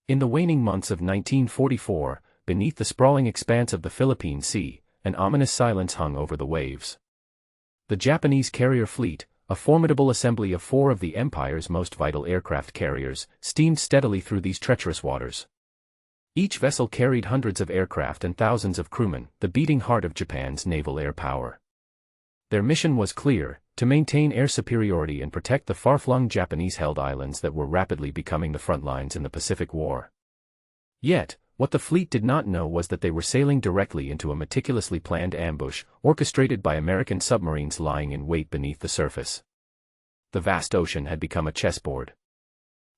In the waning months of 1944, beneath the sprawling expanse of the Philippine Sea, an ominous silence hung over the waves. The Japanese carrier fleet, a formidable assembly of four of the Empire's most vital aircraft carriers, steamed steadily through these treacherous waters. Each vessel carried hundreds of aircraft and thousands of crewmen, the beating heart of Japan's naval air power. Their mission was clear: to maintain air superiority and protect the far-flung Japanese-held islands that were rapidly becoming the front lines in the Pacific War. Yet, what the fleet did not know was that they were sailing directly into a meticulously planned ambush, orchestrated by American submarines lying in wait beneath the surface. The vast ocean had become a chessboard.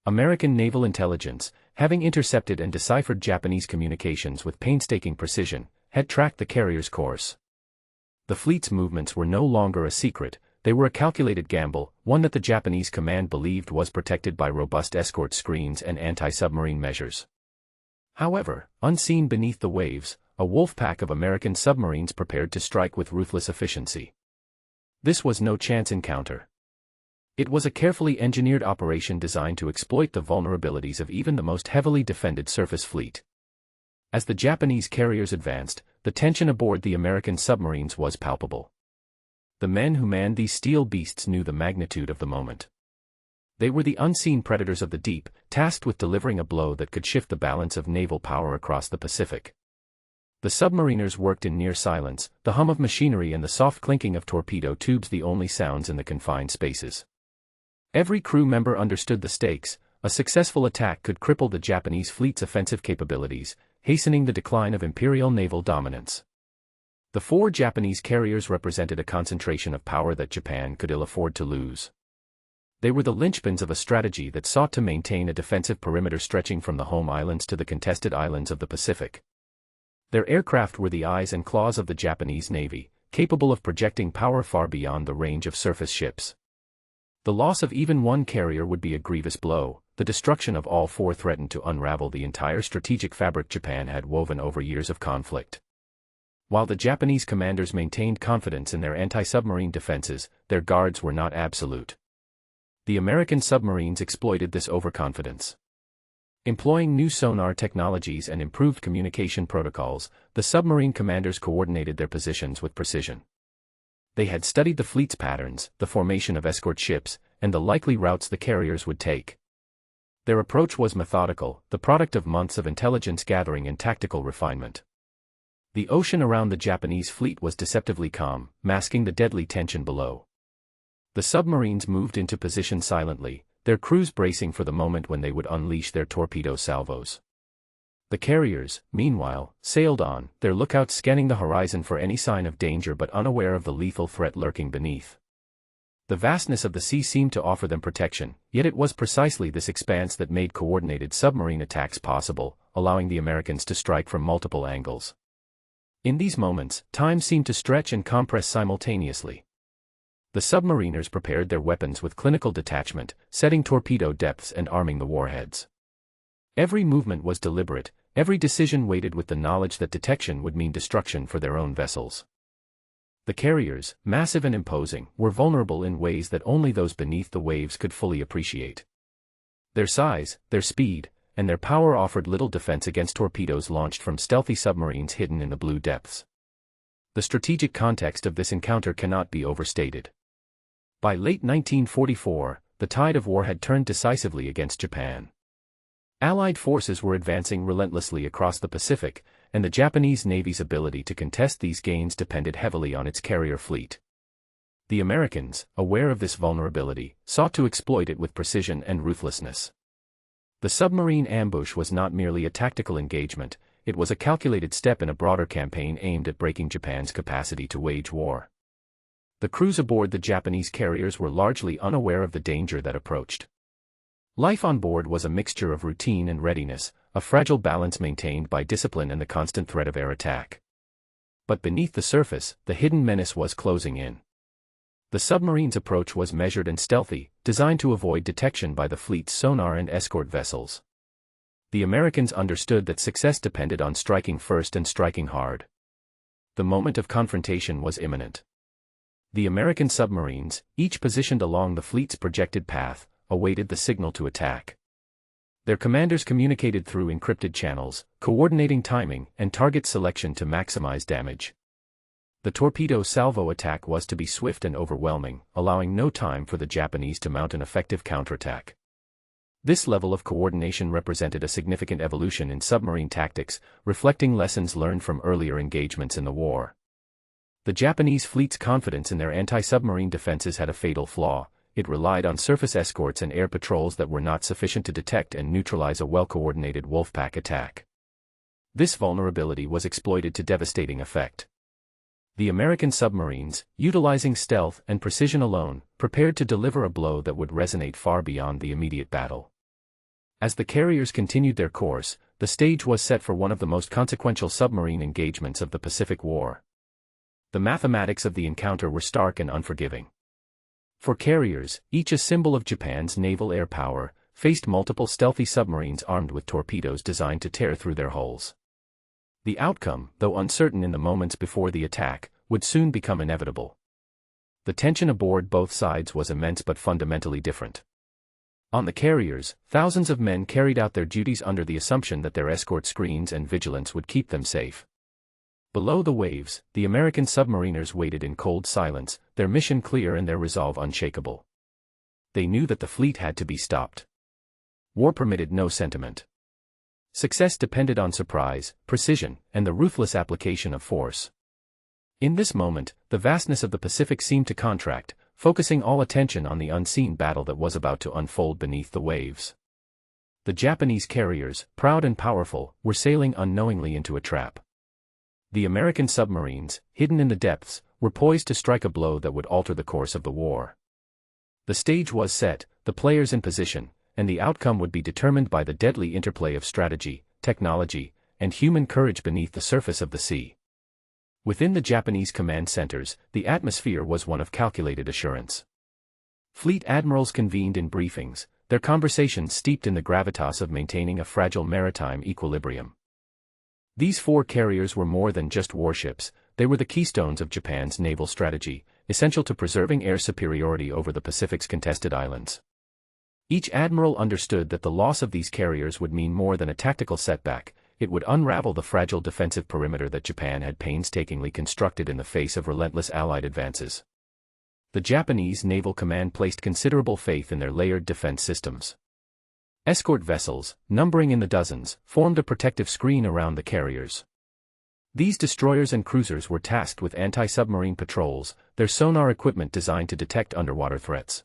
American naval intelligence, having intercepted and deciphered Japanese communications with painstaking precision, had tracked the carrier's course. The fleet's movements were no longer a secret; they were a calculated gamble, one that the Japanese command believed was protected by robust escort screens and anti-submarine measures. However, unseen beneath the waves, a wolf pack of American submarines prepared to strike with ruthless efficiency. This was no chance encounter. It was a carefully engineered operation designed to exploit the vulnerabilities of even the most heavily defended surface fleet. As the Japanese carriers advanced, the tension aboard the American submarines was palpable. The men who manned these steel beasts knew the magnitude of the moment. They were the unseen predators of the deep, tasked with delivering a blow that could shift the balance of naval power across the Pacific. The submariners worked in near silence, the hum of machinery and the soft clinking of torpedo tubes the only sounds in the confined spaces. Every crew member understood the stakes: a successful attack could cripple the Japanese fleet's offensive capabilities, hastening the decline of imperial naval dominance. The four Japanese carriers represented a concentration of power that Japan could ill afford to lose. They were the linchpins of a strategy that sought to maintain a defensive perimeter stretching from the home islands to the contested islands of the Pacific. Their aircraft were the eyes and claws of the Japanese Navy, capable of projecting power far beyond the range of surface ships. The loss of even one carrier would be a grievous blow; the destruction of all four threatened to unravel the entire strategic fabric Japan had woven over years of conflict. While the Japanese commanders maintained confidence in their anti-submarine defenses, their guards were not absolute. The American submarines exploited this overconfidence. Employing new sonar technologies and improved communication protocols, the submarine commanders coordinated their positions with precision. They had studied the fleet's patterns, the formation of escort ships, and the likely routes the carriers would take. Their approach was methodical, the product of months of intelligence gathering and tactical refinement. The ocean around the Japanese fleet was deceptively calm, masking the deadly tension below. The submarines moved into position silently, their crews bracing for the moment when they would unleash their torpedo salvos. The carriers, meanwhile, sailed on, their lookouts scanning the horizon for any sign of danger but unaware of the lethal threat lurking beneath. The vastness of the sea seemed to offer them protection, yet it was precisely this expanse that made coordinated submarine attacks possible, allowing the Americans to strike from multiple angles. In these moments, time seemed to stretch and compress simultaneously. The submariners prepared their weapons with clinical detachment, setting torpedo depths and arming the warheads. Every movement was deliberate, every decision weighted with the knowledge that detection would mean destruction for their own vessels. The carriers, massive and imposing, were vulnerable in ways that only those beneath the waves could fully appreciate. Their size, their speed, and their power offered little defense against torpedoes launched from stealthy submarines hidden in the blue depths. The strategic context of this encounter cannot be overstated. By late 1944, the tide of war had turned decisively against Japan. Allied forces were advancing relentlessly across the Pacific, and the Japanese Navy's ability to contest these gains depended heavily on its carrier fleet. The Americans, aware of this vulnerability, sought to exploit it with precision and ruthlessness. The submarine ambush was not merely a tactical engagement, it was a calculated step in a broader campaign aimed at breaking Japan's capacity to wage war. The crews aboard the Japanese carriers were largely unaware of the danger that approached. Life on board was a mixture of routine and readiness, a fragile balance maintained by discipline and the constant threat of air attack. But beneath the surface, the hidden menace was closing in. The submarine's approach was measured and stealthy, designed to avoid detection by the fleet's sonar and escort vessels. The Americans understood that success depended on striking first and striking hard. The moment of confrontation was imminent. The American submarines, each positioned along the fleet's projected path, awaited the signal to attack. Their commanders communicated through encrypted channels, coordinating timing and target selection to maximize damage. The torpedo salvo attack was to be swift and overwhelming, allowing no time for the Japanese to mount an effective counterattack. This level of coordination represented a significant evolution in submarine tactics, reflecting lessons learned from earlier engagements in the war. The Japanese fleet's confidence in their anti-submarine defenses had a fatal flaw. It relied on surface escorts and air patrols that were not sufficient to detect and neutralize a well-coordinated wolfpack attack. This vulnerability was exploited to devastating effect. The American submarines, utilizing stealth and precision alone, prepared to deliver a blow that would resonate far beyond the immediate battle. As the carriers continued their course, the stage was set for one of the most consequential submarine engagements of the Pacific War. The mathematics of the encounter were stark and unforgiving. For carriers, each a symbol of Japan's naval air power, faced multiple stealthy submarines armed with torpedoes designed to tear through their hulls. The outcome, though uncertain in the moments before the attack, would soon become inevitable. The tension aboard both sides was immense but fundamentally different. On the carriers, thousands of men carried out their duties under the assumption that their escort screens and vigilance would keep them safe. Below the waves, the American submariners waited in cold silence, their mission clear and their resolve unshakable. They knew that the fleet had to be stopped. War permitted no sentiment. Success depended on surprise, precision, and the ruthless application of force. In this moment, the vastness of the Pacific seemed to contract, focusing all attention on the unseen battle that was about to unfold beneath the waves. The Japanese carriers, proud and powerful, were sailing unknowingly into a trap. The American submarines, hidden in the depths, were poised to strike a blow that would alter the course of the war. The stage was set, the players in position, and the outcome would be determined by the deadly interplay of strategy, technology, and human courage beneath the surface of the sea. Within the Japanese command centers, the atmosphere was one of calculated assurance. Fleet admirals convened in briefings, their conversations steeped in the gravitas of maintaining a fragile maritime equilibrium. These four carriers were more than just warships, they were the keystones of Japan's naval strategy, essential to preserving air superiority over the Pacific's contested islands. Each admiral understood that the loss of these carriers would mean more than a tactical setback. It would unravel the fragile defensive perimeter that Japan had painstakingly constructed in the face of relentless Allied advances. The Japanese Naval Command placed considerable faith in their layered defense systems. Escort vessels, numbering in the dozens, formed a protective screen around the carriers. These destroyers and cruisers were tasked with anti-submarine patrols, their sonar equipment designed to detect underwater threats.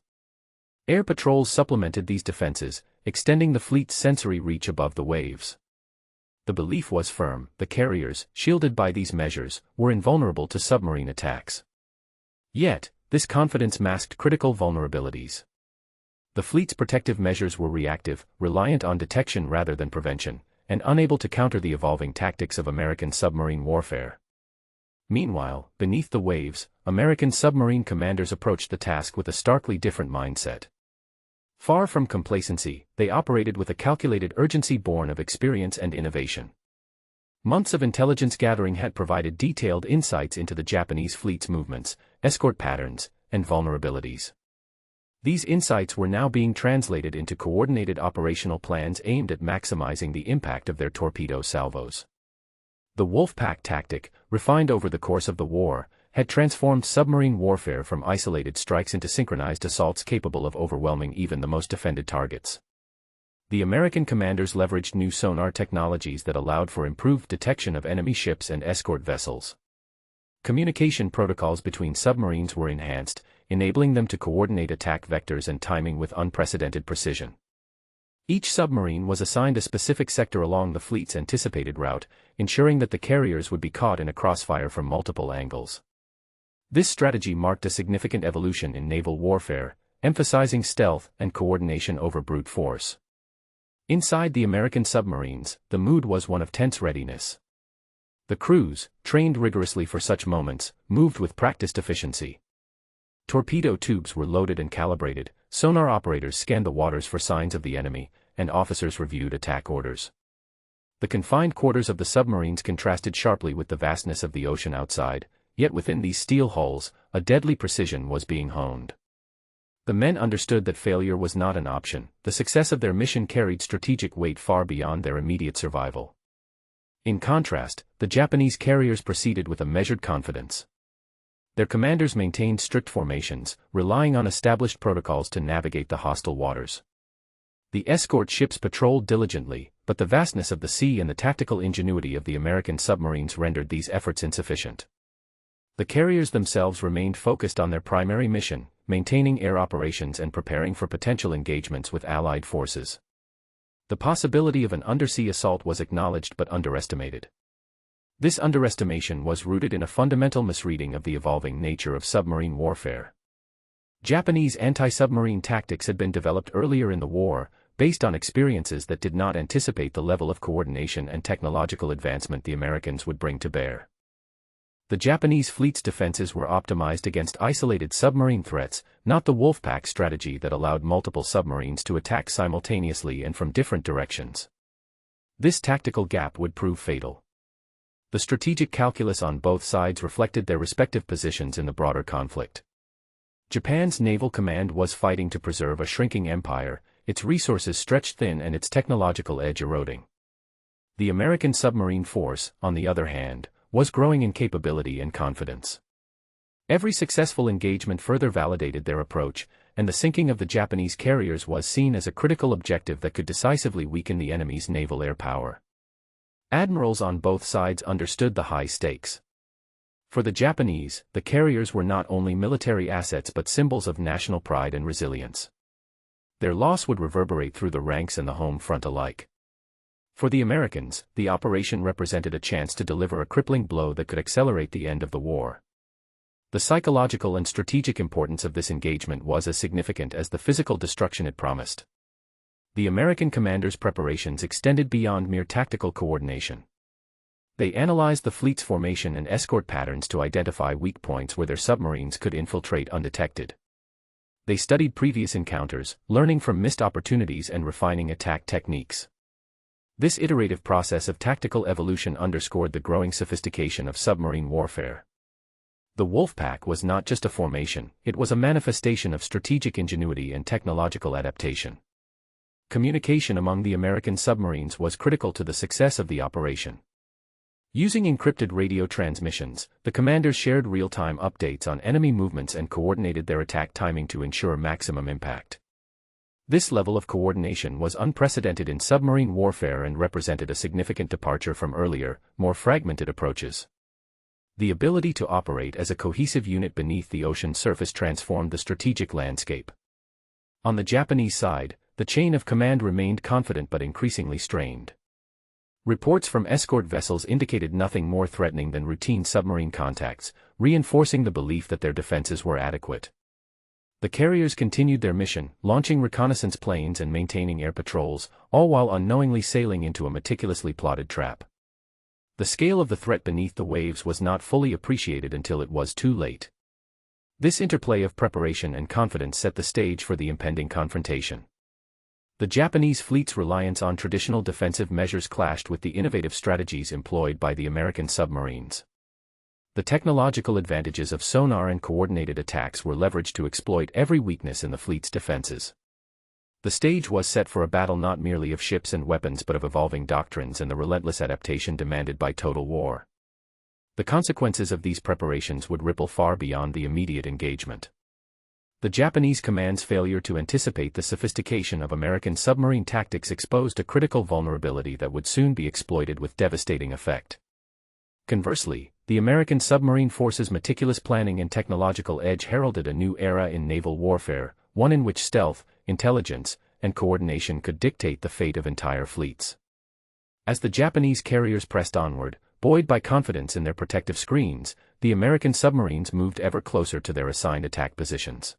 Air patrols supplemented these defenses, extending the fleet's sensory reach above the waves. The belief was firm: the carriers, shielded by these measures, were invulnerable to submarine attacks. Yet, this confidence masked critical vulnerabilities. The fleet's protective measures were reactive, reliant on detection rather than prevention, and unable to counter the evolving tactics of American submarine warfare. Meanwhile, beneath the waves, American submarine commanders approached the task with a starkly different mindset. Far from complacency, they operated with a calculated urgency born of experience and innovation. Months of intelligence gathering had provided detailed insights into the Japanese fleet's movements, escort patterns, and vulnerabilities. These insights were now being translated into coordinated operational plans aimed at maximizing the impact of their torpedo salvos. The Wolfpack tactic, refined over the course of the war, had transformed submarine warfare from isolated strikes into synchronized assaults capable of overwhelming even the most defended targets. The American commanders leveraged new sonar technologies that allowed for improved detection of enemy ships and escort vessels. Communication protocols between submarines were enhanced, enabling them to coordinate attack vectors and timing with unprecedented precision. Each submarine was assigned a specific sector along the fleet's anticipated route, ensuring that the carriers would be caught in a crossfire from multiple angles. This strategy marked a significant evolution in naval warfare, emphasizing stealth and coordination over brute force. Inside the American submarines, the mood was one of tense readiness. The crews, trained rigorously for such moments, moved with practiced efficiency. Torpedo tubes were loaded and calibrated, sonar operators scanned the waters for signs of the enemy, and officers reviewed attack orders. The confined quarters of the submarines contrasted sharply with the vastness of the ocean outside, yet within these steel hulls, a deadly precision was being honed. The men understood that failure was not an option. The success of their mission carried strategic weight far beyond their immediate survival. In contrast, the Japanese carriers proceeded with a measured confidence. Their commanders maintained strict formations, relying on established protocols to navigate the hostile waters. The escort ships patrolled diligently, but the vastness of the sea and the tactical ingenuity of the American submarines rendered these efforts insufficient. The carriers themselves remained focused on their primary mission, maintaining air operations and preparing for potential engagements with Allied forces. The possibility of an undersea assault was acknowledged but underestimated. This underestimation was rooted in a fundamental misreading of the evolving nature of submarine warfare. Japanese anti-submarine tactics had been developed earlier in the war, based on experiences that did not anticipate the level of coordination and technological advancement the Americans would bring to bear. The Japanese fleet's defenses were optimized against isolated submarine threats, not the Wolfpack strategy that allowed multiple submarines to attack simultaneously and from different directions. This tactical gap would prove fatal. The strategic calculus on both sides reflected their respective positions in the broader conflict. Japan's naval command was fighting to preserve a shrinking empire, its resources stretched thin and its technological edge eroding. The American submarine force, on the other hand, was growing in capability and confidence. Every successful engagement further validated their approach, and the sinking of the Japanese carriers was seen as a critical objective that could decisively weaken the enemy's naval air power. Admirals on both sides understood the high stakes. For the Japanese, the carriers were not only military assets but symbols of national pride and resilience. Their loss would reverberate through the ranks and the home front alike. For the Americans, the operation represented a chance to deliver a crippling blow that could accelerate the end of the war. The psychological and strategic importance of this engagement was as significant as the physical destruction it promised. The American commanders' preparations extended beyond mere tactical coordination. They analyzed the fleet's formation and escort patterns to identify weak points where their submarines could infiltrate undetected. They studied previous encounters, learning from missed opportunities and refining attack techniques. This iterative process of tactical evolution underscored the growing sophistication of submarine warfare. The Wolfpack was not just a formation, it was a manifestation of strategic ingenuity and technological adaptation. Communication among the American submarines was critical to the success of the operation. Using encrypted radio transmissions, the commanders shared real-time updates on enemy movements and coordinated their attack timing to ensure maximum impact. This level of coordination was unprecedented in submarine warfare and represented a significant departure from earlier, more fragmented approaches. The ability to operate as a cohesive unit beneath the ocean surface transformed the strategic landscape. On the Japanese side, the chain of command remained confident but increasingly strained. Reports from escort vessels indicated nothing more threatening than routine submarine contacts, reinforcing the belief that their defenses were adequate. The carriers continued their mission, launching reconnaissance planes and maintaining air patrols, all while unknowingly sailing into a meticulously plotted trap. The scale of the threat beneath the waves was not fully appreciated until it was too late. This interplay of preparation and confidence set the stage for the impending confrontation. The Japanese fleet's reliance on traditional defensive measures clashed with the innovative strategies employed by the American submarines. The technological advantages of sonar and coordinated attacks were leveraged to exploit every weakness in the fleet's defenses. The stage was set for a battle not merely of ships and weapons but of evolving doctrines and the relentless adaptation demanded by total war. The consequences of these preparations would ripple far beyond the immediate engagement. The Japanese command's failure to anticipate the sophistication of American submarine tactics exposed a critical vulnerability that would soon be exploited with devastating effect. Conversely, the American submarine force's meticulous planning and technological edge heralded a new era in naval warfare, one in which stealth, intelligence, and coordination could dictate the fate of entire fleets. As the Japanese carriers pressed onward, buoyed by confidence in their protective screens, the American submarines moved ever closer to their assigned attack positions.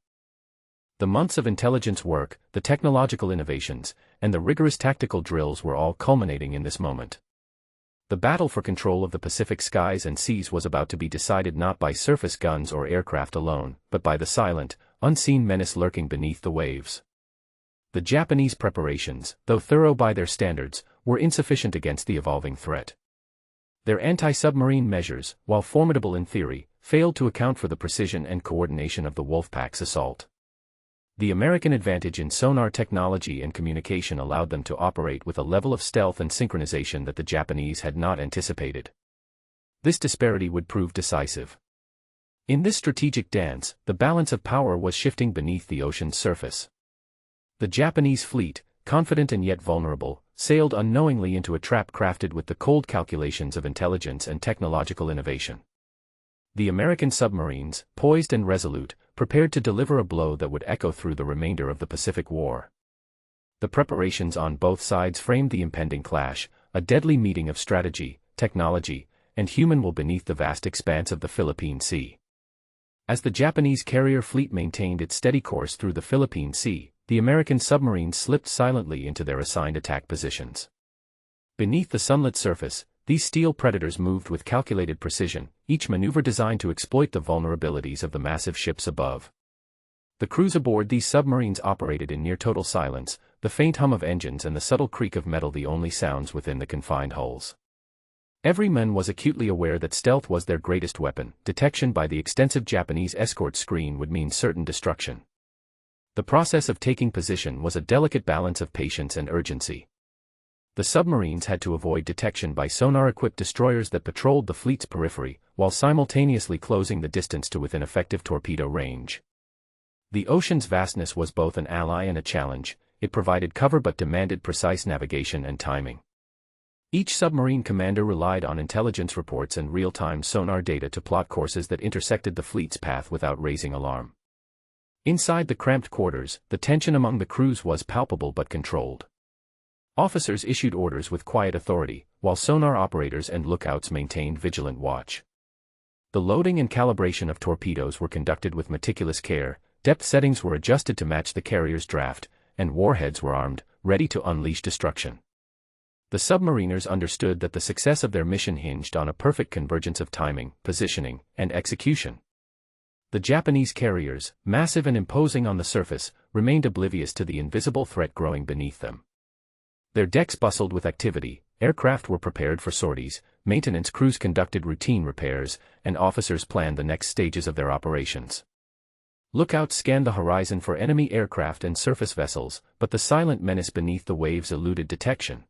The months of intelligence work, the technological innovations, and the rigorous tactical drills were all culminating in this moment. The battle for control of the Pacific skies and seas was about to be decided not by surface guns or aircraft alone, but by the silent, unseen menace lurking beneath the waves. The Japanese preparations, though thorough by their standards, were insufficient against the evolving threat. Their anti-submarine measures, while formidable in theory, failed to account for the precision and coordination of the Wolfpack's assault. The American advantage in sonar technology and communication allowed them to operate with a level of stealth and synchronization that the Japanese had not anticipated. This disparity would prove decisive. In this strategic dance, the balance of power was shifting beneath the ocean's surface. The Japanese fleet, confident and yet vulnerable, sailed unknowingly into a trap crafted with the cold calculations of intelligence and technological innovation. The American submarines, poised and resolute, prepared to deliver a blow that would echo through the remainder of the Pacific War. The preparations on both sides framed the impending clash, a deadly meeting of strategy, technology, and human will beneath the vast expanse of the Philippine Sea. As the Japanese carrier fleet maintained its steady course through the Philippine Sea, the American submarines slipped silently into their assigned attack positions. Beneath the sunlit surface, these steel predators moved with calculated precision, each maneuver designed to exploit the vulnerabilities of the massive ships above. The crews aboard these submarines operated in near-total silence, the faint hum of engines and the subtle creak of metal the only sounds within the confined hulls. Every man was acutely aware that stealth was their greatest weapon. Detection by the extensive Japanese escort screen would mean certain destruction. The process of taking position was a delicate balance of patience and urgency. The submarines had to avoid detection by sonar-equipped destroyers that patrolled the fleet's periphery, while simultaneously closing the distance to within effective torpedo range. The ocean's vastness was both an ally and a challenge. It provided cover but demanded precise navigation and timing. Each submarine commander relied on intelligence reports and real-time sonar data to plot courses that intersected the fleet's path without raising alarm. Inside the cramped quarters, the tension among the crews was palpable but controlled. Officers issued orders with quiet authority, while sonar operators and lookouts maintained vigilant watch. The loading and calibration of torpedoes were conducted with meticulous care, depth settings were adjusted to match the carrier's draft, and warheads were armed, ready to unleash destruction. The submariners understood that the success of their mission hinged on a perfect convergence of timing, positioning, and execution. The Japanese carriers, massive and imposing on the surface, remained oblivious to the invisible threat growing beneath them. Their decks bustled with activity, aircraft were prepared for sorties, maintenance crews conducted routine repairs, and officers planned the next stages of their operations. Lookouts scanned the horizon for enemy aircraft and surface vessels, but the silent menace beneath the waves eluded detection.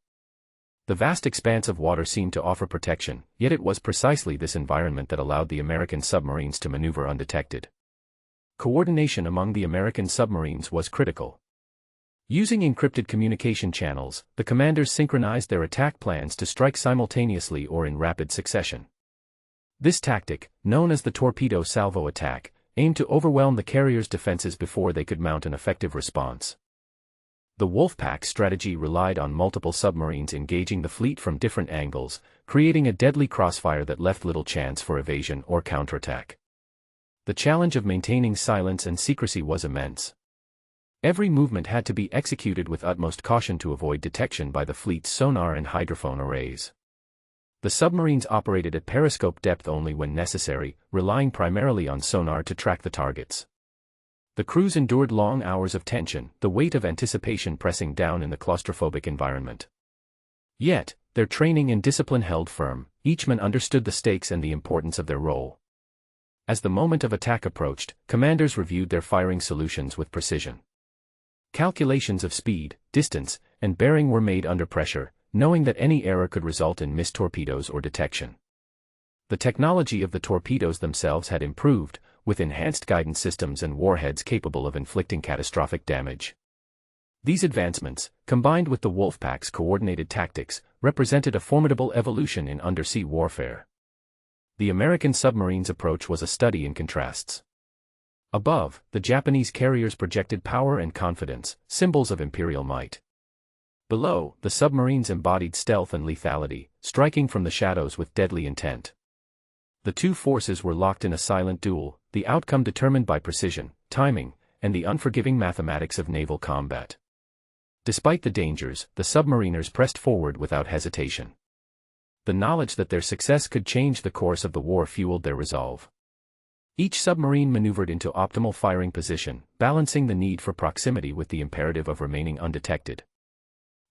The vast expanse of water seemed to offer protection, yet it was precisely this environment that allowed the American submarines to maneuver undetected. Coordination among the American submarines was critical. Using encrypted communication channels, the commanders synchronized their attack plans to strike simultaneously or in rapid succession. This tactic, known as the torpedo salvo attack, aimed to overwhelm the carrier's defenses before they could mount an effective response. The Wolfpack strategy relied on multiple submarines engaging the fleet from different angles, creating a deadly crossfire that left little chance for evasion or counterattack. The challenge of maintaining silence and secrecy was immense. Every movement had to be executed with utmost caution to avoid detection by the fleet's sonar and hydrophone arrays. The submarines operated at periscope depth only when necessary, relying primarily on sonar to track the targets. The crews endured long hours of tension, the weight of anticipation pressing down in the claustrophobic environment. Yet, their training and discipline held firm, each man understood the stakes and the importance of their role. As the moment of attack approached, commanders reviewed their firing solutions with precision. Calculations of speed, distance, and bearing were made under pressure, knowing that any error could result in missed torpedoes or detection. The technology of the torpedoes themselves had improved, with enhanced guidance systems and warheads capable of inflicting catastrophic damage. These advancements, combined with the Wolfpack's coordinated tactics, represented a formidable evolution in undersea warfare. The American submarine's approach was a study in contrasts. Above, the Japanese carriers projected power and confidence, symbols of imperial might. Below, the submarines embodied stealth and lethality, striking from the shadows with deadly intent. The two forces were locked in a silent duel, the outcome determined by precision, timing, and the unforgiving mathematics of naval combat. Despite the dangers, the submariners pressed forward without hesitation. The knowledge that their success could change the course of the war fueled their resolve. Each submarine maneuvered into optimal firing position, balancing the need for proximity with the imperative of remaining undetected.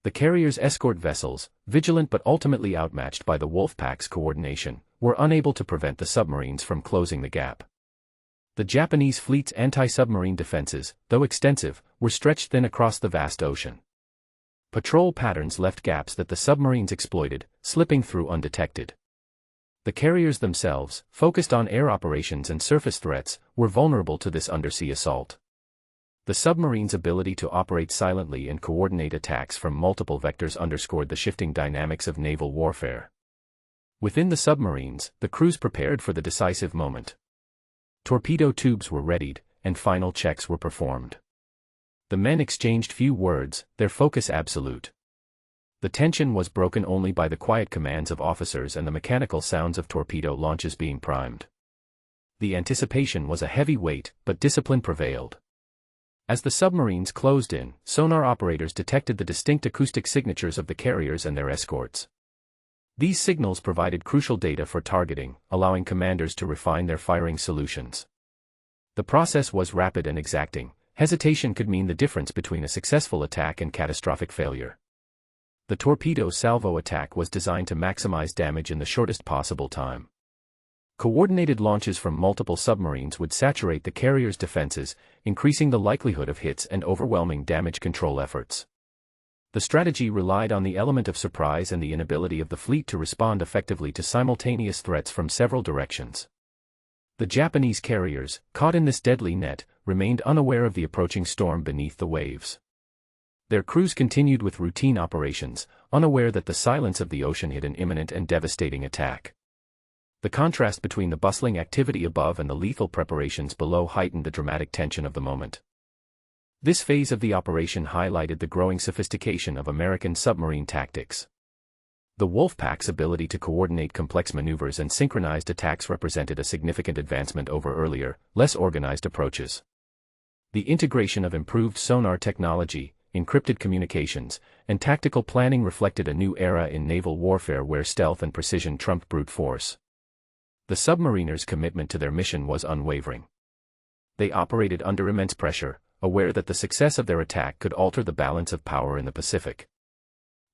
The carrier's escort vessels, vigilant but ultimately outmatched by the Wolfpack's coordination, were unable to prevent the submarines from closing the gap. The Japanese fleet's anti-submarine defenses, though extensive, were stretched thin across the vast ocean. Patrol patterns left gaps that the submarines exploited, slipping through undetected. The carriers themselves, focused on air operations and surface threats, were vulnerable to this undersea assault. The submarine's ability to operate silently and coordinate attacks from multiple vectors underscored the shifting dynamics of naval warfare. Within the submarines, the crews prepared for the decisive moment. Torpedo tubes were readied, and final checks were performed. The men exchanged few words, their focus absolute. The tension was broken only by the quiet commands of officers and the mechanical sounds of torpedo launches being primed. The anticipation was a heavy weight, but discipline prevailed. As the submarines closed in, sonar operators detected the distinct acoustic signatures of the carriers and their escorts. These signals provided crucial data for targeting, allowing commanders to refine their firing solutions. The process was rapid and exacting. Hesitation could mean the difference between a successful attack and catastrophic failure. The torpedo salvo attack was designed to maximize damage in the shortest possible time. Coordinated launches from multiple submarines would saturate the carrier's defenses, increasing the likelihood of hits and overwhelming damage control efforts. The strategy relied on the element of surprise and the inability of the fleet to respond effectively to simultaneous threats from several directions. The Japanese carriers, caught in this deadly net, remained unaware of the approaching storm beneath the waves. Their crews continued with routine operations, unaware that the silence of the ocean hid an imminent and devastating attack. The contrast between the bustling activity above and the lethal preparations below heightened the dramatic tension of the moment. This phase of the operation highlighted the growing sophistication of American submarine tactics. The Wolfpack's ability to coordinate complex maneuvers and synchronized attacks represented a significant advancement over earlier, less organized approaches. The integration of improved sonar technology, encrypted communications, and tactical planning reflected a new era in naval warfare where stealth and precision trumped brute force. The submariners' commitment to their mission was unwavering. They operated under immense pressure, aware that the success of their attack could alter the balance of power in the Pacific.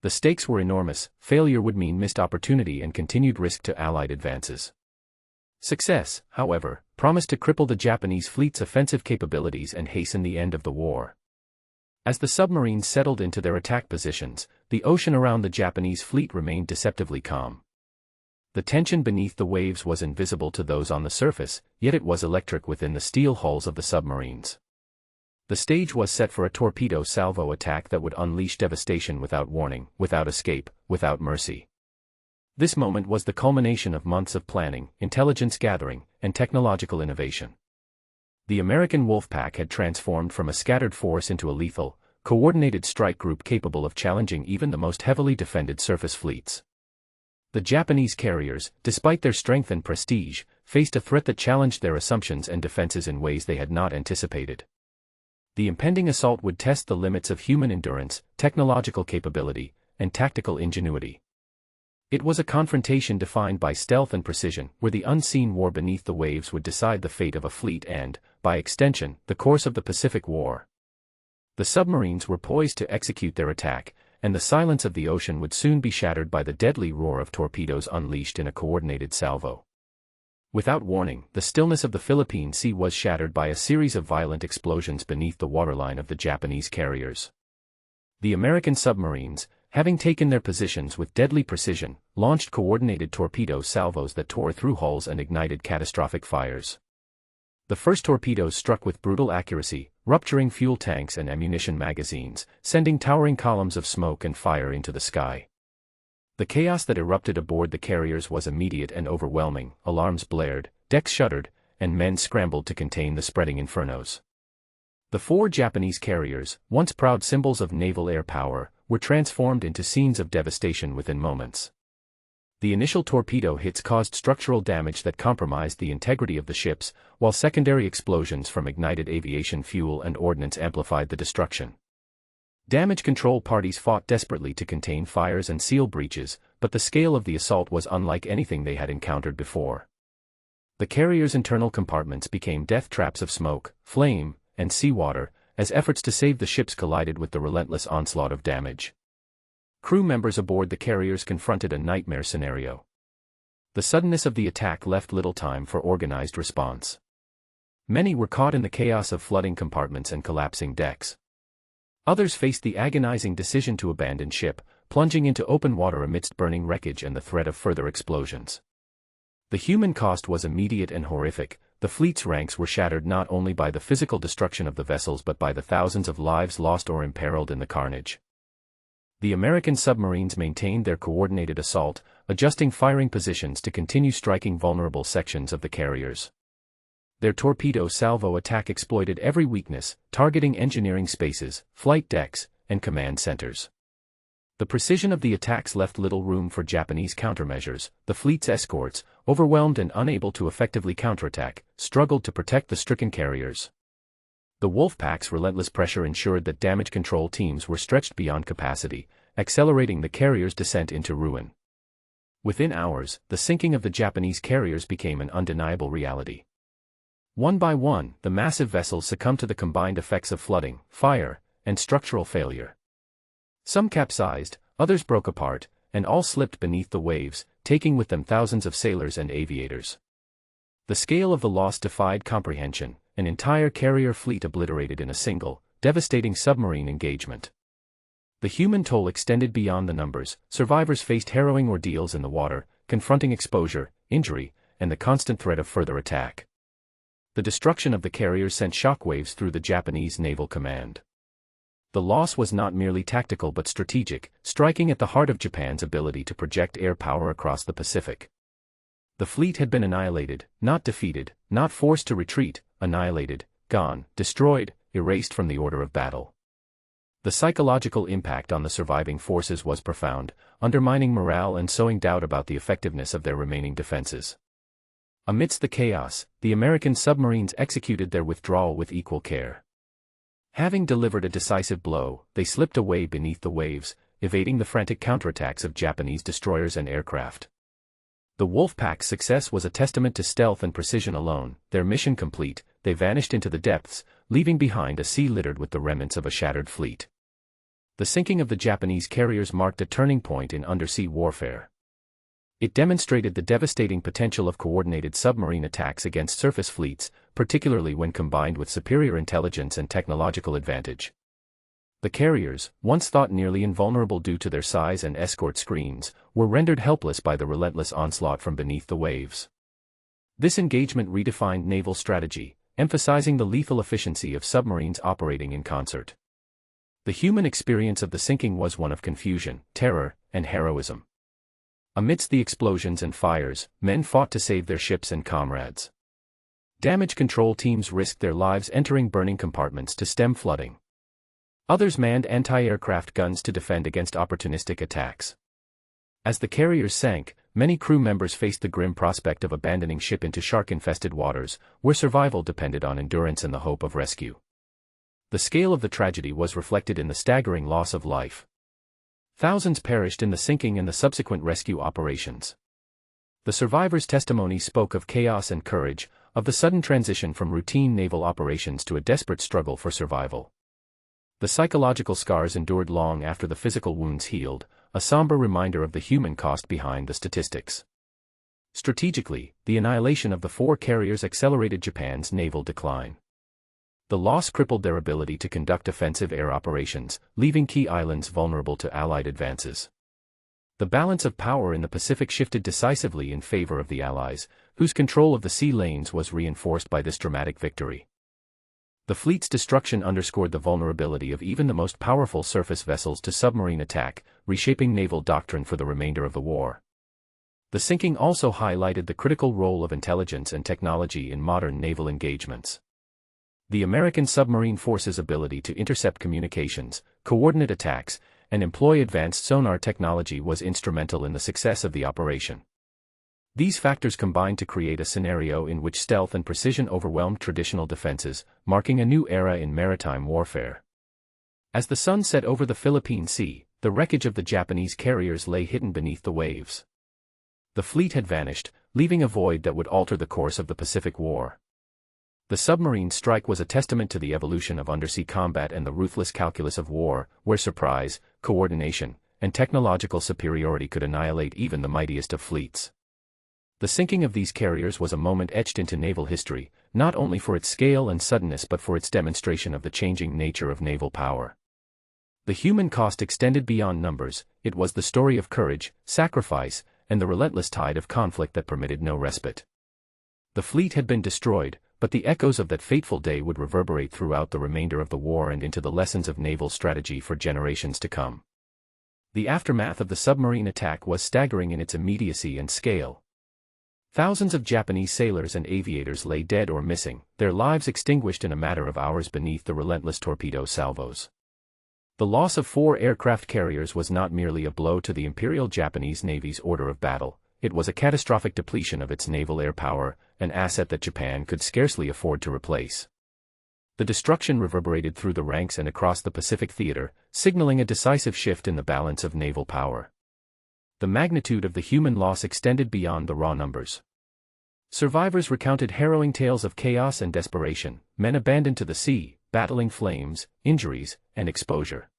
The stakes were enormous. Failure would mean missed opportunity and continued risk to Allied advances. Success, however, promised to cripple the Japanese fleet's offensive capabilities and hasten the end of the war. As the submarines settled into their attack positions, the ocean around the Japanese fleet remained deceptively calm. The tension beneath the waves was invisible to those on the surface, yet it was electric within the steel hulls of the submarines. The stage was set for a torpedo salvo attack that would unleash devastation without warning, without escape, without mercy. This moment was the culmination of months of planning, intelligence gathering, and technological innovation. The American Wolfpack had transformed from a scattered force into a lethal, coordinated strike group capable of challenging even the most heavily defended surface fleets. The Japanese carriers, despite their strength and prestige, faced a threat that challenged their assumptions and defenses in ways they had not anticipated. The impending assault would test the limits of human endurance, technological capability, and tactical ingenuity. It was a confrontation defined by stealth and precision, where the unseen war beneath the waves would decide the fate of a fleet and, by extension, the course of the Pacific War. The submarines were poised to execute their attack, and the silence of the ocean would soon be shattered by the deadly roar of torpedoes unleashed in a coordinated salvo. Without warning, the stillness of the Philippine Sea was shattered by a series of violent explosions beneath the waterline of the Japanese carriers. The American submarines, having taken their positions with deadly precision, launched coordinated torpedo salvos that tore through hulls and ignited catastrophic fires. The first torpedoes struck with brutal accuracy, rupturing fuel tanks and ammunition magazines, sending towering columns of smoke and fire into the sky. The chaos that erupted aboard the carriers was immediate and overwhelming. Alarms blared, decks shuddered, and men scrambled to contain the spreading infernos. The 4 Japanese carriers, once proud symbols of naval air power, were transformed into scenes of devastation within moments. The initial torpedo hits caused structural damage that compromised the integrity of the ships, while secondary explosions from ignited aviation fuel and ordnance amplified the destruction. Damage control parties fought desperately to contain fires and seal breaches, but the scale of the assault was unlike anything they had encountered before. The carrier's internal compartments became death traps of smoke, flame, and seawater, as efforts to save the ships collided with the relentless onslaught of damage. Crew members aboard the carriers confronted a nightmare scenario. The suddenness of the attack left little time for organized response. Many were caught in the chaos of flooding compartments and collapsing decks. Others faced the agonizing decision to abandon ship, plunging into open water amidst burning wreckage and the threat of further explosions. The human cost was immediate and horrific. The fleet's ranks were shattered not only by the physical destruction of the vessels but by the thousands of lives lost or imperiled in the carnage. The American submarines maintained their coordinated assault, adjusting firing positions to continue striking vulnerable sections of the carriers. Their torpedo salvo attack exploited every weakness, targeting engineering spaces, flight decks, and command centers. The precision of the attacks left little room for Japanese countermeasures. The fleet's escorts, overwhelmed and unable to effectively counterattack, struggled to protect the stricken carriers. The Wolfpack's relentless pressure ensured that damage control teams were stretched beyond capacity, accelerating the carriers' descent into ruin. Within hours, the sinking of the Japanese carriers became an undeniable reality. One by one, the massive vessels succumbed to the combined effects of flooding, fire, and structural failure. Some capsized, others broke apart, and all slipped beneath the waves, taking with them thousands of sailors and aviators. The scale of the loss defied comprehension, an entire carrier fleet obliterated in a single, devastating submarine engagement. The human toll extended beyond the numbers. Survivors faced harrowing ordeals in the water, confronting exposure, injury, and the constant threat of further attack. The destruction of the carriers sent shockwaves through the Japanese Naval Command. The loss was not merely tactical but strategic, striking at the heart of Japan's ability to project air power across the Pacific. The fleet had been annihilated, not defeated, not forced to retreat, annihilated, gone, destroyed, erased from the order of battle. The psychological impact on the surviving forces was profound, undermining morale and sowing doubt about the effectiveness of their remaining defenses. Amidst the chaos, the American submarines executed their withdrawal with equal care. Having delivered a decisive blow, they slipped away beneath the waves, evading the frantic counterattacks of Japanese destroyers and aircraft. The Wolfpack's success was a testament to stealth and precision alone. Their mission complete, they vanished into the depths, leaving behind a sea littered with the remnants of a shattered fleet. The sinking of the Japanese carriers marked a turning point in undersea warfare. It demonstrated the devastating potential of coordinated submarine attacks against surface fleets, particularly when combined with superior intelligence and technological advantage. The carriers, once thought nearly invulnerable due to their size and escort screens, were rendered helpless by the relentless onslaught from beneath the waves. This engagement redefined naval strategy, emphasizing the lethal efficiency of submarines operating in concert. The human experience of the sinking was one of confusion, terror, and heroism. Amidst the explosions and fires, men fought to save their ships and comrades. Damage control teams risked their lives entering burning compartments to stem flooding. Others manned anti-aircraft guns to defend against opportunistic attacks. As the carriers sank, many crew members faced the grim prospect of abandoning ship into shark-infested waters, where survival depended on endurance and the hope of rescue. The scale of the tragedy was reflected in the staggering loss of life. Thousands perished in the sinking and the subsequent rescue operations. The survivors' testimony spoke of chaos and courage, of the sudden transition from routine naval operations to a desperate struggle for survival. The psychological scars endured long after the physical wounds healed, a somber reminder of the human cost behind the statistics. Strategically, the annihilation of the four carriers accelerated Japan's naval decline. The loss crippled their ability to conduct offensive air operations, leaving key islands vulnerable to Allied advances. The balance of power in the Pacific shifted decisively in favor of the Allies, whose control of the sea lanes was reinforced by this dramatic victory. The fleet's destruction underscored the vulnerability of even the most powerful surface vessels to submarine attack, reshaping naval doctrine for the remainder of the war. The sinking also highlighted the critical role of intelligence and technology in modern naval engagements. The American submarine force's ability to intercept communications, coordinate attacks, and employ advanced sonar technology was instrumental in the success of the operation. These factors combined to create a scenario in which stealth and precision overwhelmed traditional defenses, marking a new era in maritime warfare. As the sun set over the Philippine Sea, the wreckage of the Japanese carriers lay hidden beneath the waves. The fleet had vanished, leaving a void that would alter the course of the Pacific War. The submarine strike was a testament to the evolution of undersea combat and the ruthless calculus of war, where surprise, coordination, and technological superiority could annihilate even the mightiest of fleets. The sinking of these carriers was a moment etched into naval history, not only for its scale and suddenness but for its demonstration of the changing nature of naval power. The human cost extended beyond numbers. It was the story of courage, sacrifice, and the relentless tide of conflict that permitted no respite. The fleet had been destroyed, but the echoes of that fateful day would reverberate throughout the remainder of the war and into the lessons of naval strategy for generations to come. The aftermath of the submarine attack was staggering in its immediacy and scale. Thousands of Japanese sailors and aviators lay dead or missing, their lives extinguished in a matter of hours beneath the relentless torpedo salvos. The loss of 4 aircraft carriers was not merely a blow to the Imperial Japanese Navy's order of battle, it was a catastrophic depletion of its naval air power, an asset that Japan could scarcely afford to replace. The destruction reverberated through the ranks and across the Pacific theater, signaling a decisive shift in the balance of naval power. The magnitude of the human loss extended beyond the raw numbers. Survivors recounted harrowing tales of chaos and desperation, men abandoned to the sea, battling flames, injuries, and exposure.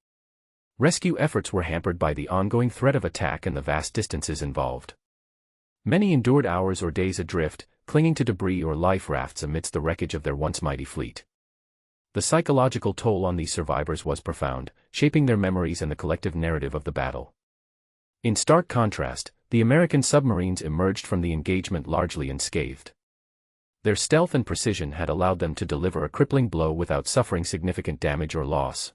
Rescue efforts were hampered by the ongoing threat of attack and the vast distances involved. Many endured hours or days adrift, clinging to debris or life rafts amidst the wreckage of their once mighty fleet. The psychological toll on these survivors was profound, shaping their memories and the collective narrative of the battle. In stark contrast, the American submarines emerged from the engagement largely unscathed. Their stealth and precision had allowed them to deliver a crippling blow without suffering significant damage or loss.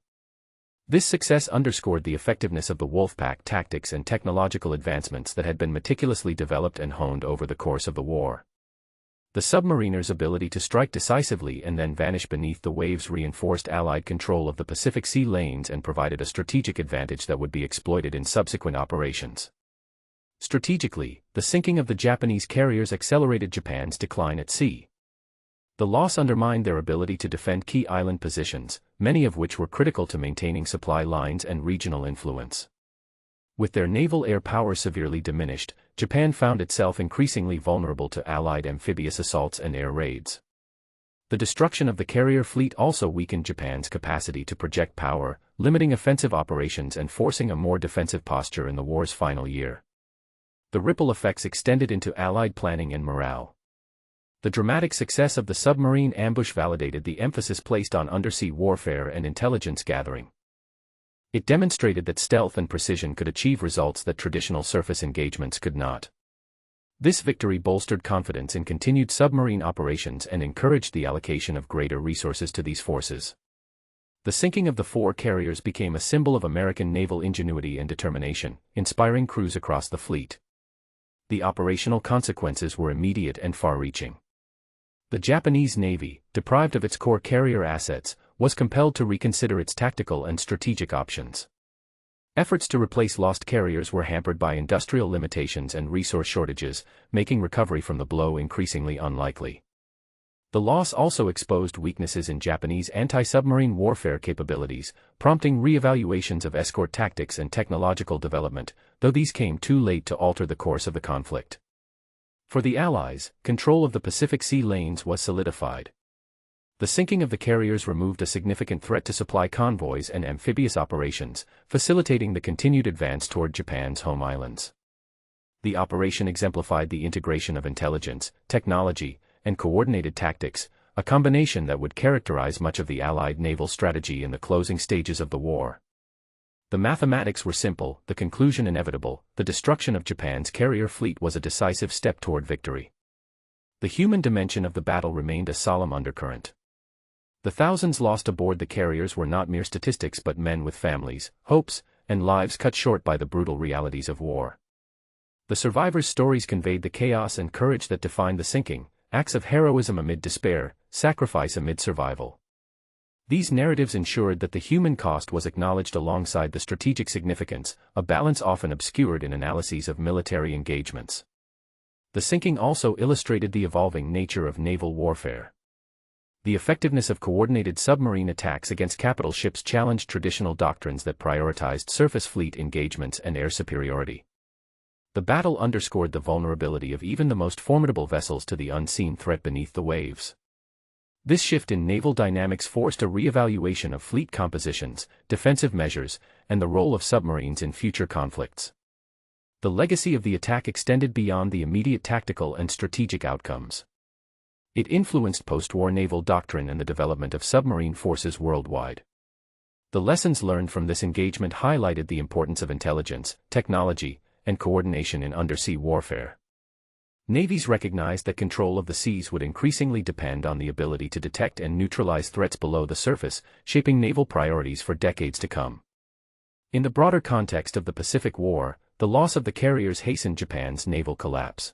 This success underscored the effectiveness of the Wolfpack tactics and technological advancements that had been meticulously developed and honed over the course of the war. The submariners' ability to strike decisively and then vanish beneath the waves reinforced Allied control of the Pacific Sea lanes and provided a strategic advantage that would be exploited in subsequent operations. Strategically, the sinking of the Japanese carriers accelerated Japan's decline at sea. The loss undermined their ability to defend key island positions, many of which were critical to maintaining supply lines and regional influence. With their naval air power severely diminished, Japan found itself increasingly vulnerable to Allied amphibious assaults and air raids. The destruction of the carrier fleet also weakened Japan's capacity to project power, limiting offensive operations and forcing a more defensive posture in the war's final year. The ripple effects extended into Allied planning and morale. The dramatic success of the submarine ambush validated the emphasis placed on undersea warfare and intelligence gathering. It demonstrated that stealth and precision could achieve results that traditional surface engagements could not. This victory bolstered confidence in continued submarine operations and encouraged the allocation of greater resources to these forces. The sinking of the 4 carriers became a symbol of American naval ingenuity and determination, inspiring crews across the fleet. The operational consequences were immediate and far-reaching. The Japanese Navy, deprived of its core carrier assets, was compelled to reconsider its tactical and strategic options. Efforts to replace lost carriers were hampered by industrial limitations and resource shortages, making recovery from the blow increasingly unlikely. The loss also exposed weaknesses in Japanese anti-submarine warfare capabilities, prompting re-evaluations of escort tactics and technological development, though these came too late to alter the course of the conflict. For the Allies, control of the Pacific Sea lanes was solidified. The sinking of the carriers removed a significant threat to supply convoys and amphibious operations, facilitating the continued advance toward Japan's home islands. The operation exemplified the integration of intelligence, technology, and coordinated tactics, a combination that would characterize much of the Allied naval strategy in the closing stages of the war. The mathematics were simple, the conclusion inevitable: the destruction of Japan's carrier fleet was a decisive step toward victory. The human dimension of the battle remained a solemn undercurrent. The thousands lost aboard the carriers were not mere statistics but men with families, hopes, and lives cut short by the brutal realities of war. The survivors' stories conveyed the chaos and courage that defined the sinking, acts of heroism amid despair, sacrifice amid survival. These narratives ensured that the human cost was acknowledged alongside the strategic significance, a balance often obscured in analyses of military engagements. The sinking also illustrated the evolving nature of naval warfare. The effectiveness of coordinated submarine attacks against capital ships challenged traditional doctrines that prioritized surface fleet engagements and air superiority. The battle underscored the vulnerability of even the most formidable vessels to the unseen threat beneath the waves. This shift in naval dynamics forced a re-evaluation of fleet compositions, defensive measures, and the role of submarines in future conflicts. The legacy of the attack extended beyond the immediate tactical and strategic outcomes. It influenced post-war naval doctrine and the development of submarine forces worldwide. The lessons learned from this engagement highlighted the importance of intelligence, technology, and coordination in undersea warfare. Navies recognized that control of the seas would increasingly depend on the ability to detect and neutralize threats below the surface, shaping naval priorities for decades to come. In the broader context of the Pacific War, the loss of the carriers hastened Japan's naval collapse.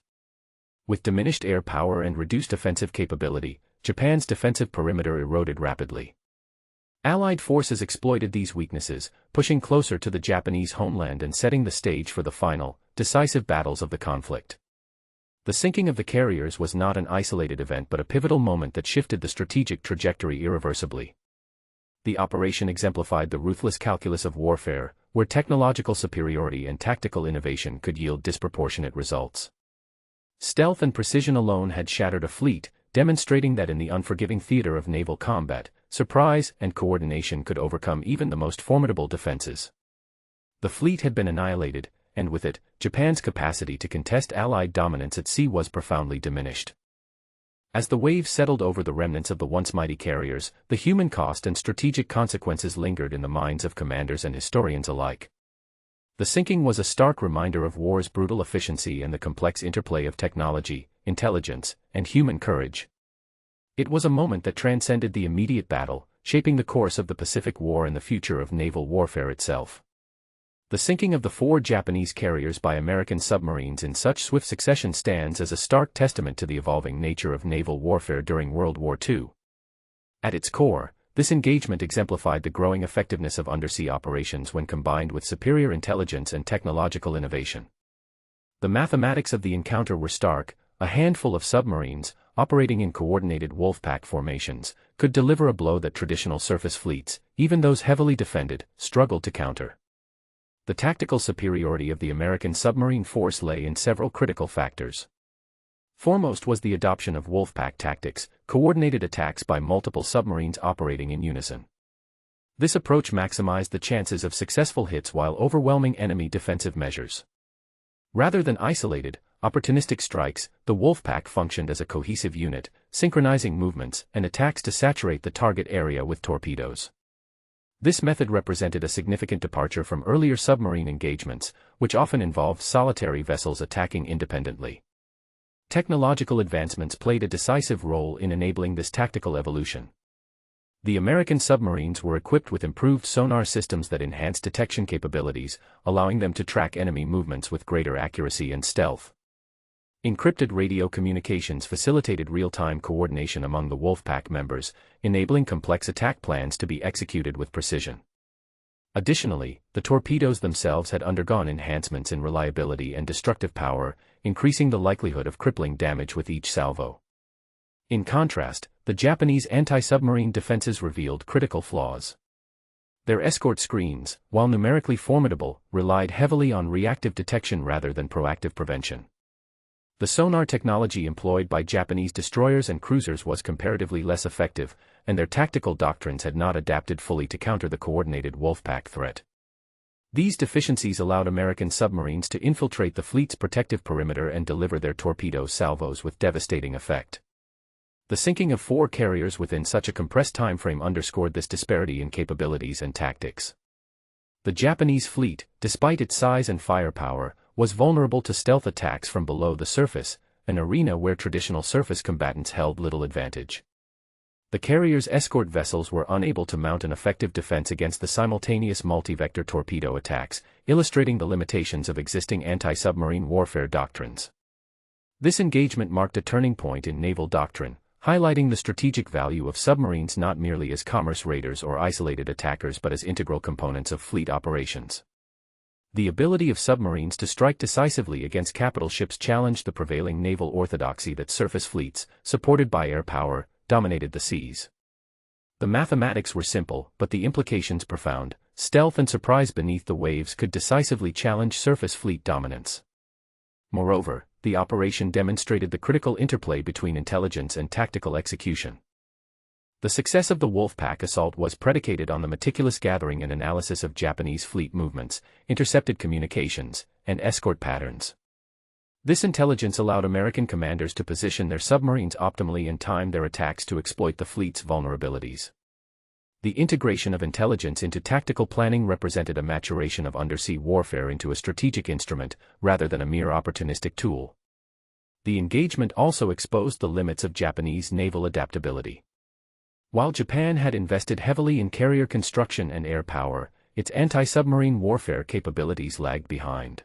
With diminished air power and reduced offensive capability, Japan's defensive perimeter eroded rapidly. Allied forces exploited these weaknesses, pushing closer to the Japanese homeland and setting the stage for the final, decisive battles of the conflict. The sinking of the carriers was not an isolated event but a pivotal moment that shifted the strategic trajectory irreversibly. The operation exemplified the ruthless calculus of warfare, where technological superiority and tactical innovation could yield disproportionate results. Stealth and precision alone had shattered a fleet, demonstrating that in the unforgiving theater of naval combat, surprise and coordination could overcome even the most formidable defenses. The fleet had been annihilated, and with it, Japan's capacity to contest Allied dominance at sea was profoundly diminished. As the waves settled over the remnants of the once mighty carriers, the human cost and strategic consequences lingered in the minds of commanders and historians alike. The sinking was a stark reminder of war's brutal efficiency and the complex interplay of technology, intelligence, and human courage. It was a moment that transcended the immediate battle, shaping the course of the Pacific War and the future of naval warfare itself. The sinking of the 4 Japanese carriers by American submarines in such swift succession stands as a stark testament to the evolving nature of naval warfare during World War II. At its core, this engagement exemplified the growing effectiveness of undersea operations when combined with superior intelligence and technological innovation. The mathematics of the encounter were stark. A handful of submarines, operating in coordinated wolfpack formations, could deliver a blow that traditional surface fleets, even those heavily defended, struggled to counter. The tactical superiority of the American submarine force lay in several critical factors. Foremost was the adoption of wolfpack tactics, coordinated attacks by multiple submarines operating in unison. This approach maximized the chances of successful hits while overwhelming enemy defensive measures. Rather than isolated, opportunistic strikes, the wolfpack functioned as a cohesive unit, synchronizing movements and attacks to saturate the target area with torpedoes. This method represented a significant departure from earlier submarine engagements, which often involved solitary vessels attacking independently. Technological advancements played a decisive role in enabling this tactical evolution. The American submarines were equipped with improved sonar systems that enhanced detection capabilities, allowing them to track enemy movements with greater accuracy and stealth. Encrypted radio communications facilitated real-time coordination among the wolfpack members, enabling complex attack plans to be executed with precision. Additionally, the torpedoes themselves had undergone enhancements in reliability and destructive power, increasing the likelihood of crippling damage with each salvo. In contrast, the Japanese anti-submarine defenses revealed critical flaws. Their escort screens, while numerically formidable, relied heavily on reactive detection rather than proactive prevention. The sonar technology employed by Japanese destroyers and cruisers was comparatively less effective, and their tactical doctrines had not adapted fully to counter the coordinated wolfpack threat. These deficiencies allowed American submarines to infiltrate the fleet's protective perimeter and deliver their torpedo salvos with devastating effect. The sinking of 4 carriers within such a compressed time frame underscored this disparity in capabilities and tactics. The Japanese fleet, despite its size and firepower, was vulnerable to stealth attacks from below the surface, an arena where traditional surface combatants held little advantage. The carrier's escort vessels were unable to mount an effective defense against the simultaneous multi-vector torpedo attacks, illustrating the limitations of existing anti-submarine warfare doctrines. This engagement marked a turning point in naval doctrine, highlighting the strategic value of submarines not merely as commerce raiders or isolated attackers but as integral components of fleet operations. The ability of submarines to strike decisively against capital ships challenged the prevailing naval orthodoxy that surface fleets, supported by air power, dominated the seas. The mathematics were simple, but the implications profound. Stealth and surprise beneath the waves could decisively challenge surface fleet dominance. Moreover, the operation demonstrated the critical interplay between intelligence and tactical execution. The success of the Wolfpack assault was predicated on the meticulous gathering and analysis of Japanese fleet movements, intercepted communications, and escort patterns. This intelligence allowed American commanders to position their submarines optimally and time their attacks to exploit the fleet's vulnerabilities. The integration of intelligence into tactical planning represented a maturation of undersea warfare into a strategic instrument, rather than a mere opportunistic tool. The engagement also exposed the limits of Japanese naval adaptability. While Japan had invested heavily in carrier construction and air power, its anti-submarine warfare capabilities lagged behind.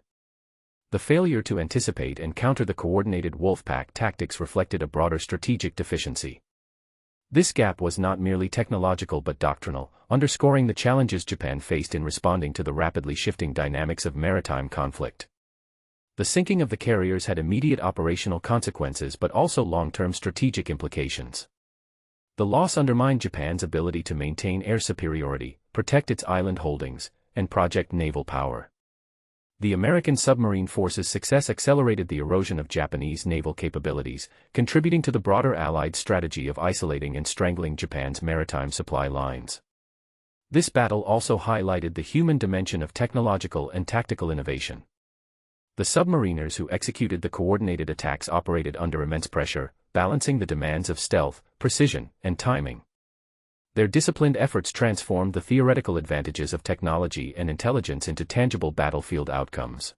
The failure to anticipate and counter the coordinated wolfpack tactics reflected a broader strategic deficiency. This gap was not merely technological but doctrinal, underscoring the challenges Japan faced in responding to the rapidly shifting dynamics of maritime conflict. The sinking of the carriers had immediate operational consequences but also long-term strategic implications. The loss undermined Japan's ability to maintain air superiority, protect its island holdings, and project naval power. The American submarine force's success accelerated the erosion of Japanese naval capabilities, contributing to the broader Allied strategy of isolating and strangling Japan's maritime supply lines. This battle also highlighted the human dimension of technological and tactical innovation. The submariners who executed the coordinated attacks operated under immense pressure, balancing the demands of stealth, precision, and timing. Their disciplined efforts transformed the theoretical advantages of technology and intelligence into tangible battlefield outcomes.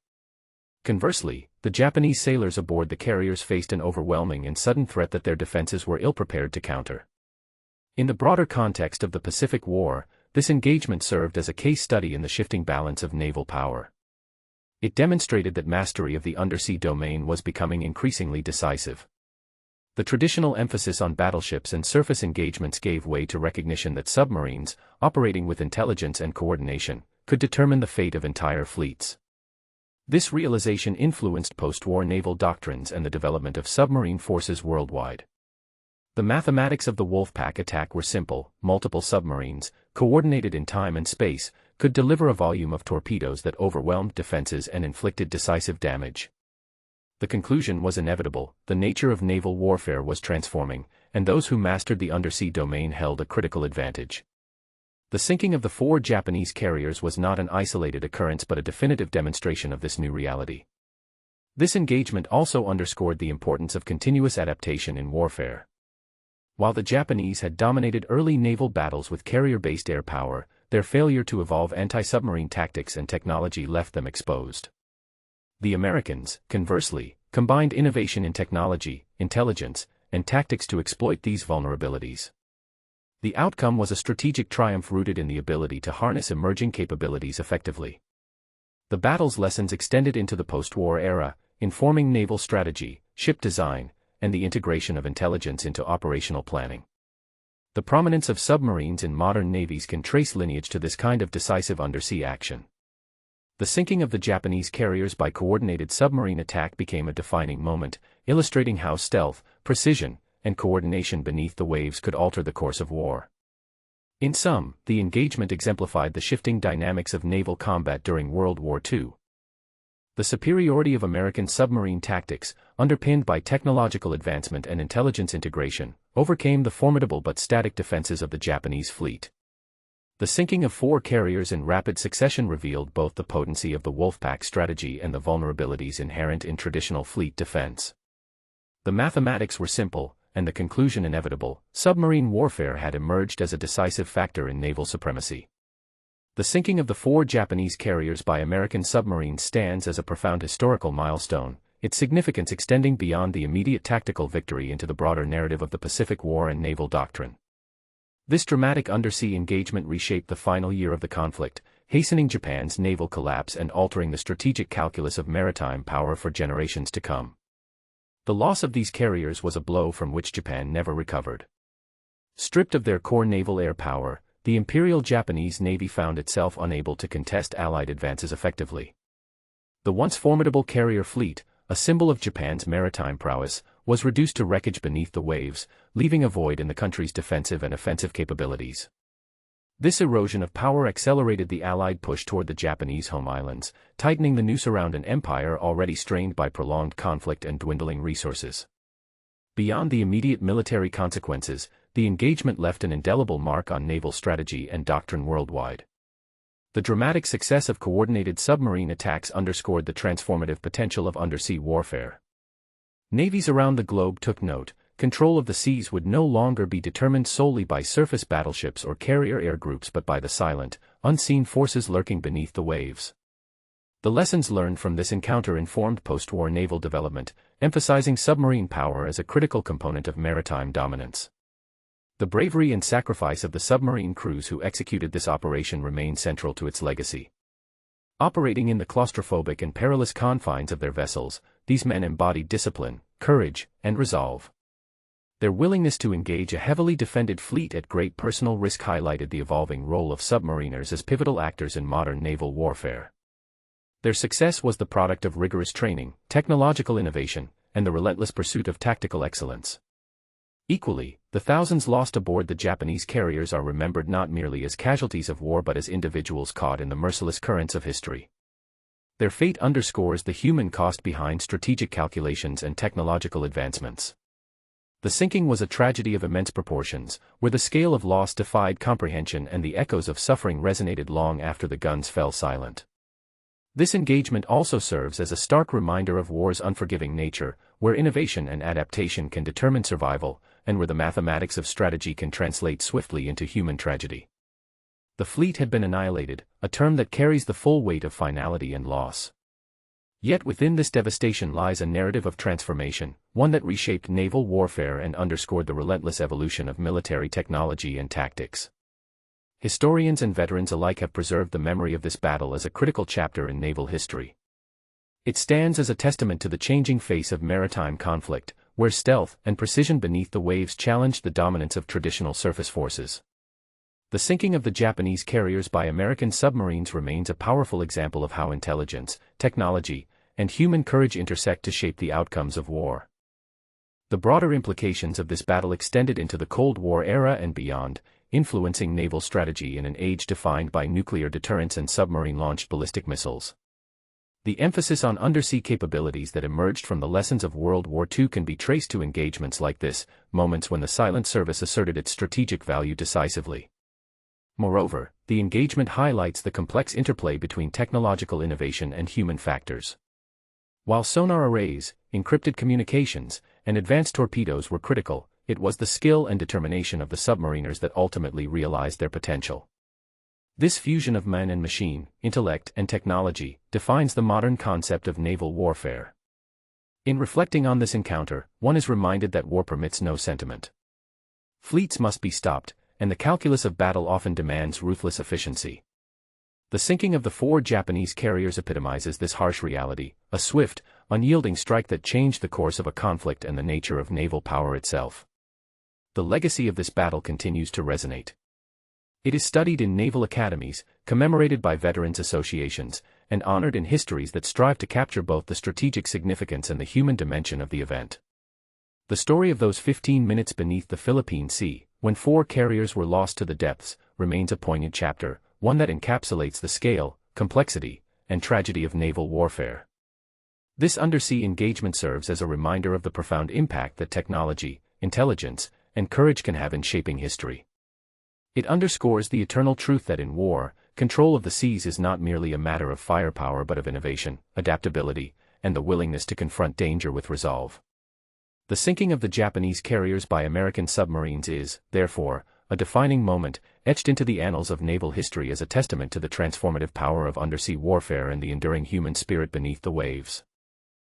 Conversely, the Japanese sailors aboard the carriers faced an overwhelming and sudden threat that their defenses were ill-prepared to counter. In the broader context of the Pacific War, this engagement served as a case study in the shifting balance of naval power. It demonstrated that mastery of the undersea domain was becoming increasingly decisive. The traditional emphasis on battleships and surface engagements gave way to recognition that submarines, operating with intelligence and coordination, could determine the fate of entire fleets. This realization influenced post-war naval doctrines and the development of submarine forces worldwide. The mathematics of the Wolfpack attack were simple: multiple submarines, coordinated in time and space, could deliver a volume of torpedoes that overwhelmed defenses and inflicted decisive damage. The conclusion was inevitable: the nature of naval warfare was transforming, and those who mastered the undersea domain held a critical advantage. The sinking of the 4 Japanese carriers was not an isolated occurrence but a definitive demonstration of this new reality. This engagement also underscored the importance of continuous adaptation in warfare. While the Japanese had dominated early naval battles with carrier-based air power, their failure to evolve anti-submarine tactics and technology left them exposed. The Americans, conversely, combined innovation in technology, intelligence, and tactics to exploit these vulnerabilities. The outcome was a strategic triumph rooted in the ability to harness emerging capabilities effectively. The battle's lessons extended into the post-war era, informing naval strategy, ship design, and the integration of intelligence into operational planning. The prominence of submarines in modern navies can trace lineage to this kind of decisive undersea action. The sinking of the Japanese carriers by coordinated submarine attack became a defining moment, illustrating how stealth, precision, and coordination beneath the waves could alter the course of war. In sum, the engagement exemplified the shifting dynamics of naval combat during World War II. The superiority of American submarine tactics, underpinned by technological advancement and intelligence integration, overcame the formidable but static defenses of the Japanese fleet. The sinking of 4 carriers in rapid succession revealed both the potency of the Wolfpack strategy and the vulnerabilities inherent in traditional fleet defense. The mathematics were simple, and the conclusion inevitable: submarine warfare had emerged as a decisive factor in naval supremacy. The sinking of the 4 Japanese carriers by American submarines stands as a profound historical milestone, its significance extending beyond the immediate tactical victory into the broader narrative of the Pacific War and naval doctrine. This dramatic undersea engagement reshaped the final year of the conflict, hastening Japan's naval collapse and altering the strategic calculus of maritime power for generations to come. The loss of these carriers was a blow from which Japan never recovered. Stripped of their core naval air power, the Imperial Japanese Navy found itself unable to contest Allied advances effectively. The once formidable carrier fleet, a symbol of Japan's maritime prowess, was reduced to wreckage beneath the waves, leaving a void in the country's defensive and offensive capabilities. This erosion of power accelerated the Allied push toward the Japanese home islands, tightening the noose around an empire already strained by prolonged conflict and dwindling resources. Beyond the immediate military consequences, the engagement left an indelible mark on naval strategy and doctrine worldwide. The dramatic success of coordinated submarine attacks underscored the transformative potential of undersea warfare. Navies around the globe took note. Control of the seas would no longer be determined solely by surface battleships or carrier air groups but by the silent, unseen forces lurking beneath the waves. The lessons learned from this encounter informed post-war naval development, emphasizing submarine power as a critical component of maritime dominance. The bravery and sacrifice of the submarine crews who executed this operation remain central to its legacy. Operating in the claustrophobic and perilous confines of their vessels, these men embodied discipline, courage, and resolve. Their willingness to engage a heavily defended fleet at great personal risk highlighted the evolving role of submariners as pivotal actors in modern naval warfare. Their success was the product of rigorous training, technological innovation, and the relentless pursuit of tactical excellence. Equally, the thousands lost aboard the Japanese carriers are remembered not merely as casualties of war but as individuals caught in the merciless currents of history. Their fate underscores the human cost behind strategic calculations and technological advancements. The sinking was a tragedy of immense proportions, where the scale of loss defied comprehension and the echoes of suffering resonated long after the guns fell silent. This engagement also serves as a stark reminder of war's unforgiving nature, where innovation and adaptation can determine survival, and where the mathematics of strategy can translate swiftly into human tragedy. The fleet had been annihilated, a term that carries the full weight of finality and loss. Yet within this devastation lies a narrative of transformation, one that reshaped naval warfare and underscored the relentless evolution of military technology and tactics. Historians and veterans alike have preserved the memory of this battle as a critical chapter in naval history. It stands as a testament to the changing face of maritime conflict, where stealth and precision beneath the waves challenged the dominance of traditional surface forces. The sinking of the Japanese carriers by American submarines remains a powerful example of how intelligence, technology, and human courage intersect to shape the outcomes of war. The broader implications of this battle extended into the Cold War era and beyond, influencing naval strategy in an age defined by nuclear deterrence and submarine-launched ballistic missiles. The emphasis on undersea capabilities that emerged from the lessons of World War II can be traced to engagements like this, moments when the silent service asserted its strategic value decisively. Moreover, the engagement highlights the complex interplay between technological innovation and human factors. While sonar arrays, encrypted communications, and advanced torpedoes were critical, it was the skill and determination of the submariners that ultimately realized their potential. This fusion of man and machine, intellect and technology, defines the modern concept of naval warfare. In reflecting on this encounter, one is reminded that war permits no sentiment. Fleets must be stopped, and the calculus of battle often demands ruthless efficiency. The sinking of the 4 Japanese carriers epitomizes this harsh reality, a swift, unyielding strike that changed the course of a conflict and the nature of naval power itself. The legacy of this battle continues to resonate. It is studied in naval academies, commemorated by veterans associations, and honored in histories that strive to capture both the strategic significance and the human dimension of the event. The story of those 15 minutes beneath the Philippine Sea, when 4 carriers were lost to the depths, remains a poignant chapter, one that encapsulates the scale, complexity, and tragedy of naval warfare. This undersea engagement serves as a reminder of the profound impact that technology, intelligence, and courage can have in shaping history. It underscores the eternal truth that in war, control of the seas is not merely a matter of firepower but of innovation, adaptability, and the willingness to confront danger with resolve. The sinking of the Japanese carriers by American submarines is, therefore, a defining moment, etched into the annals of naval history as a testament to the transformative power of undersea warfare and the enduring human spirit beneath the waves.